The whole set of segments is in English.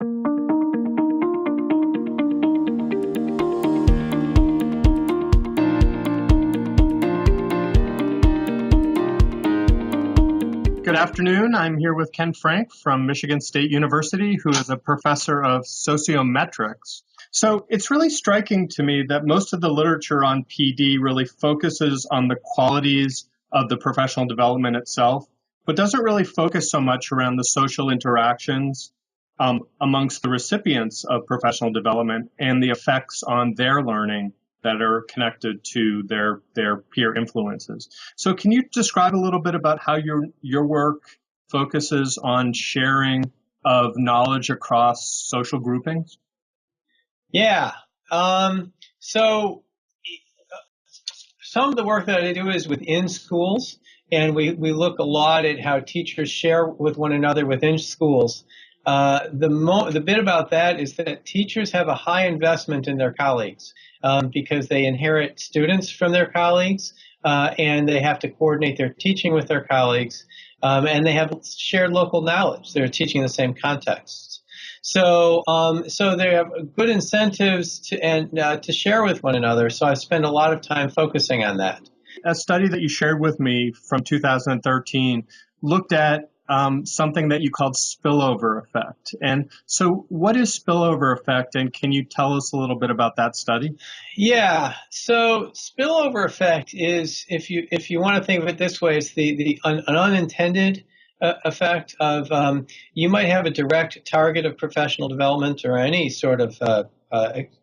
Good afternoon. I'm here with Ken Frank from Michigan State University, who is a professor of sociometrics. So it's really striking to me that most of the literature on PD really focuses on the qualities of the professional development itself, but doesn't really focus so much around the social interactions amongst the recipients of professional development and the effects on their learning that are connected to their peer influences. So can you describe a little bit about how your work focuses on sharing of knowledge across social groupings? Yeah. So some of the work that I do is within schools, and we look a lot at how teachers share with one another within schools. The bit about that is that teachers have a high investment in their colleagues because they inherit students from their colleagues, and they have to coordinate their teaching with their colleagues, and they have shared local knowledge. They're teaching in the same contexts. So they have good incentives to share with one another. So I spend a lot of time focusing on that. A study that you shared with me from 2013 looked at something that you called spillover effect. And so what is spillover effect, and can you tell us a little bit about that study? Yeah, so spillover effect is, if you want to think of it this way, it's an unintended effect of you might have a direct target of professional development or any sort of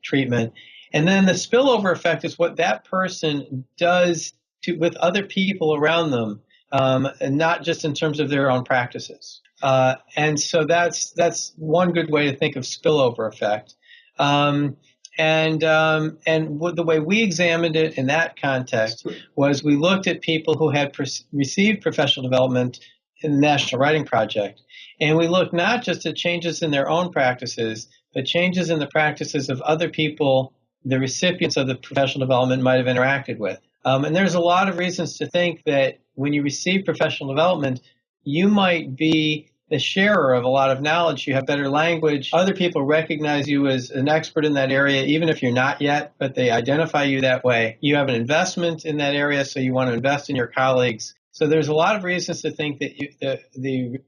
treatment, and then the spillover effect is what that person does with other people around them. And not just in terms of their own practices. And so that's one good way to think of spillover effect. And the way we examined it in that context was we looked at people who had received professional development in the National Writing Project. And we looked not just at changes in their own practices, but changes in the practices of other people the recipients of the professional development might have interacted with. And there's a lot of reasons to think that when you receive professional development, you might be the sharer of a lot of knowledge. You have better language. Other people recognize you as an expert in that area, even if you're not yet, but they identify you that way. You have an investment in that area, so you want to invest in your colleagues. So there's a lot of reasons to think that the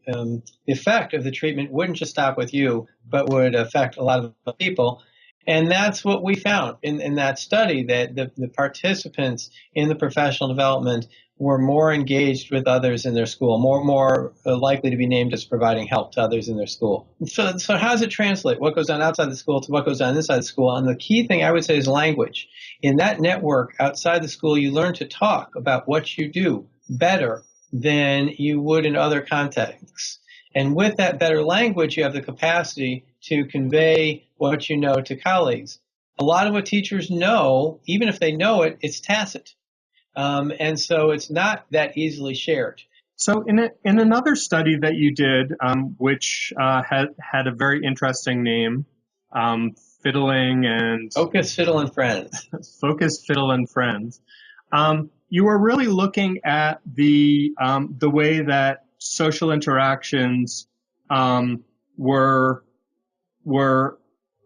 effect of the treatment wouldn't just stop with you, but would affect a lot of people. And that's what we found in that study, that the participants in the professional development were more engaged with others in their school, more likely to be named as providing help to others in their school. So how does it translate? What goes on outside the school to what goes on inside the school? And the key thing I would say is language. In that network outside the school, you learn to talk about what you do better than you would in other contexts. And with that better language, you have the capacity to convey what you know to colleagues. A lot of what teachers know, even if they know it, it's tacit. And so it's not that easily shared. So in another study that you did, which had a very interesting name, Fiddling and... Focus, Fiddle, and Friends. Focus, Fiddle, and Friends. You were really looking at the way that social interactions were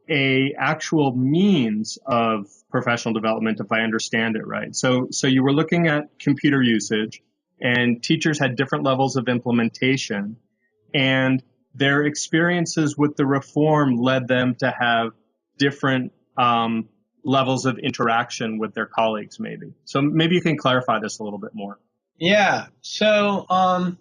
a actual means of professional development, if I understand it right. So you were looking at computer usage, and teachers had different levels of implementation, and their experiences with the reform led them to have different levels of interaction with their colleagues, maybe. So maybe you can clarify this a little bit more. Yeah. So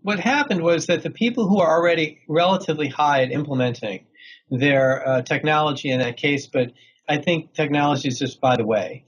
what happened was that the people who are already relatively high at implementing their technology in that case, but I think technology is just by the way,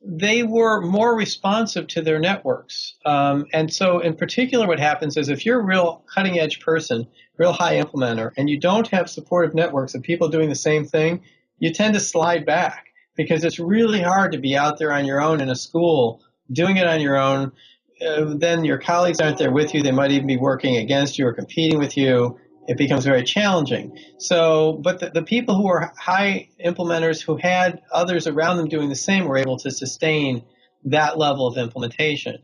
they were more responsive to their networks. And so in particular, what happens is if you're a real cutting edge person, real high implementer, and you don't have supportive networks of people doing the same thing, you tend to slide back because it's really hard to be out there on your own in a school doing it on your own. Then your colleagues aren't there with you. They might even be working against you or competing with you. It becomes very challenging. So, but the people who were high implementers who had others around them doing the same were able to sustain that level of implementation.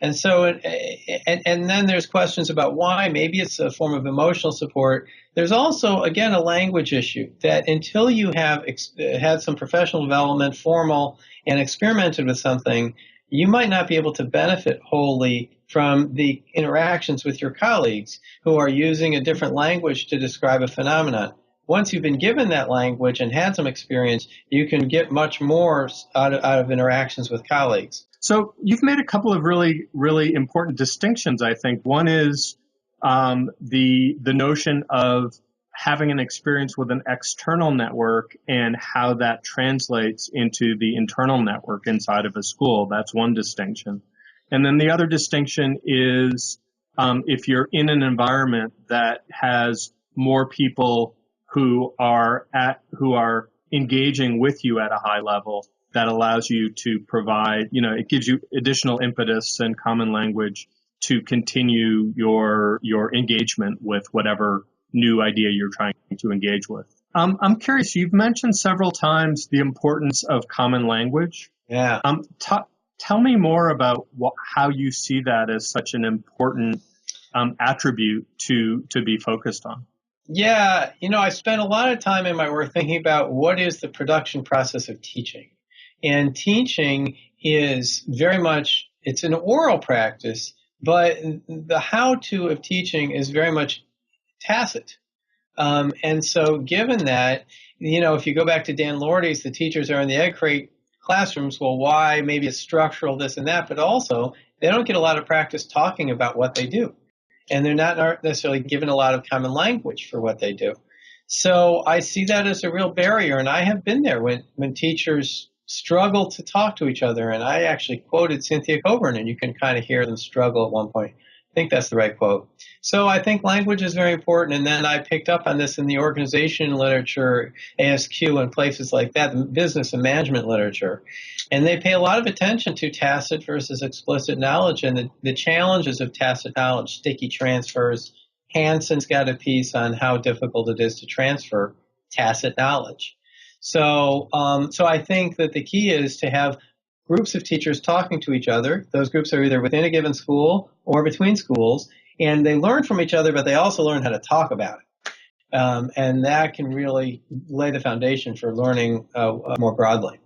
And so, and then there's questions about why. Maybe it's a form of emotional support. There's also, again, a language issue that until you have had some professional development, formal, and experimented with something, you might not be able to benefit wholly from the interactions with your colleagues who are using a different language to describe a phenomenon. Once you've been given that language and had some experience, you can get much more out of interactions with colleagues. So you've made a couple of really, really important distinctions, I think. One is the notion of having an experience with an external network and how that translates into the internal network inside of a school. That's one distinction. And then the other distinction is if you're in an environment that has more people who are engaging with you at a high level, that allows you to provide, it gives you additional impetus and common language to continue your engagement with whatever new idea you're trying to engage with. I'm curious, you've mentioned several times the importance of common language. Yeah. Tell me more about how you see that as such an important attribute to be focused on. Yeah, I spent a lot of time in my work thinking about what is the production process of teaching. And teaching is very much, it's an oral practice, but the how-to of teaching is very much tacit. And so given that, if you go back to Dan Lordy's, the teachers are in the egg crate classrooms, well, why? Maybe it's structural, this and that, but also they don't get a lot of practice talking about what they do. And they're not necessarily given a lot of common language for what they do. So I see that as a real barrier, and I have been there when teachers struggle to talk to each other. And I actually quoted Cynthia Coburn, and you can kind of hear them struggle at one point. I think that's the right quote. So I think language is very important. And then I picked up on this in the organization literature, ASQ, and places like that, the business and management literature. And they pay a lot of attention to tacit versus explicit knowledge and the challenges of tacit knowledge, sticky transfers. Hanson's got a piece on how difficult it is to transfer tacit knowledge. So I think that the key is to have groups of teachers talking to each other. Those groups are either within a given school or between schools, and they learn from each other, but they also learn how to talk about it. And that can really lay the foundation for learning more broadly.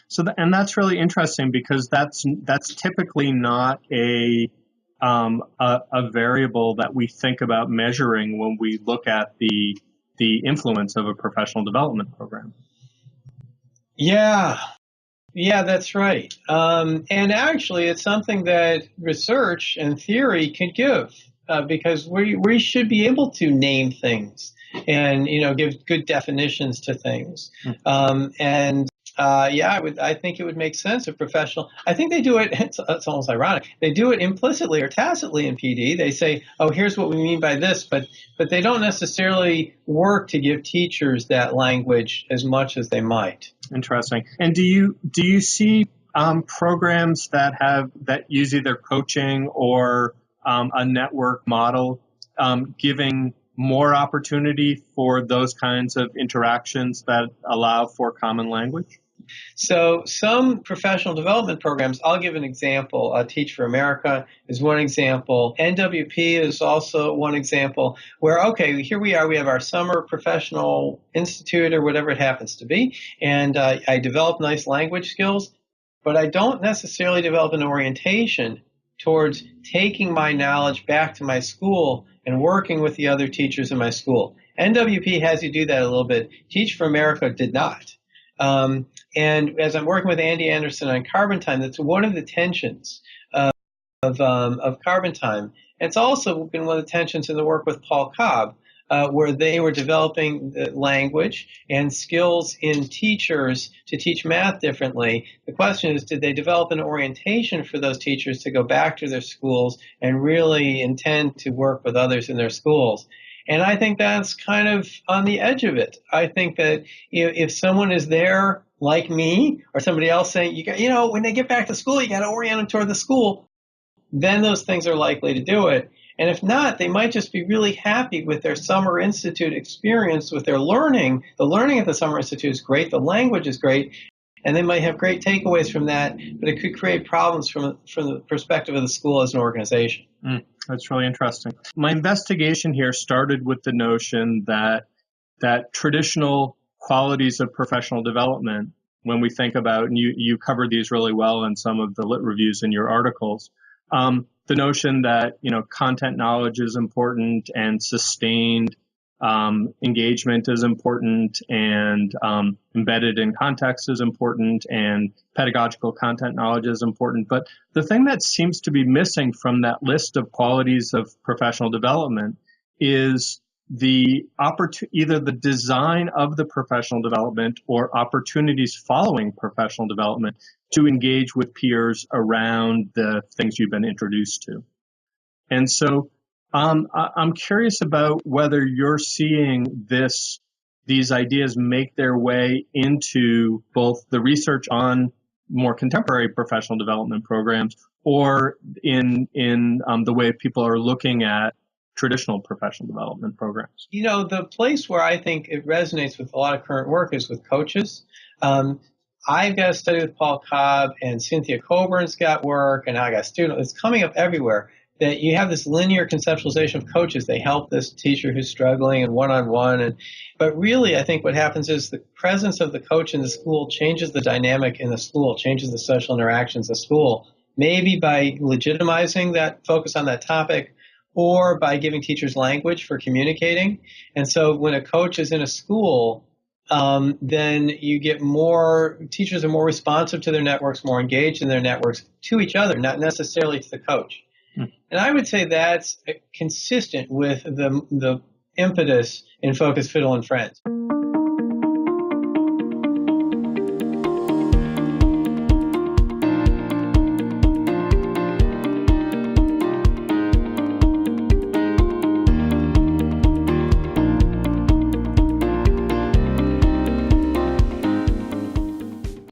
So, and that's really interesting because that's typically not a variable that we think about measuring when we look at the influence of a professional development program. Yeah, that's right. And actually, it's something that research and theory can give because we should be able to name things and give good definitions to things. I think it would make sense if professional. I think they do it. It's almost ironic. They do it implicitly or tacitly in PD. They say, "Oh, here's what we mean by this," but they don't necessarily work to give teachers that language as much as they might. Interesting. And do you see programs that use either coaching or a network model giving more opportunity for those kinds of interactions that allow for common language? So some professional development programs, I'll give an example. Teach for America is one example. NWP is also one example where, okay, here we are. We have our summer professional institute or whatever it happens to be. And I develop nice language skills, but I don't necessarily develop an orientation towards taking my knowledge back to my school and working with the other teachers in my school. NWP has you do that a little bit. Teach for America did not. And as I'm working with Andy Anderson on carbon time, that's one of the tensions of carbon time. It's also been one of the tensions in the work with Paul Cobb, where they were developing language and skills in teachers to teach math differently. The question is, did they develop an orientation for those teachers to go back to their schools and really intend to work with others in their schools? And I think that's kind of on the edge of it. I think that if someone is there like me or somebody else saying, when they get back to school, you got to orient them toward the school, then those things are likely to do it. And if not, they might just be really happy with their summer institute experience with their learning. The learning at the summer institute is great. The language is great. and they might have great takeaways from that, but it could create problems from the perspective of the school as an organization. That's really interesting. My investigation here started with the notion that traditional qualities of professional development, when we think about, and you covered these really well in some of the lit reviews in your articles, the notion that, content knowledge is important and sustained engagement is important, and embedded in context is important, and pedagogical content knowledge is important. But the thing that seems to be missing from that list of qualities of professional development is either the design of the professional development or opportunities following professional development to engage with peers around the things you've been introduced to. And so I'm curious about whether you're seeing these ideas make their way into both the research on more contemporary professional development programs or in the way people are looking at traditional professional development programs. The place where I think it resonates with a lot of current work is with coaches. I've got a study with Paul Cobb, and Cynthia Coburn's got work, and I got a student. It's coming up everywhere that you have this linear conceptualization of coaches. They help this teacher who's struggling and one-on-one. But really, I think what happens is the presence of the coach in the school changes the dynamic in the school, changes the social interactions of the school, maybe by legitimizing that focus on that topic, or by giving teachers language for communicating. And so when a coach is in a school, then you get teachers are more responsive to their networks, more engaged in their networks to each other, not necessarily to the coach. And I would say that's consistent with the impetus in Focus, Fiddle, and Friends.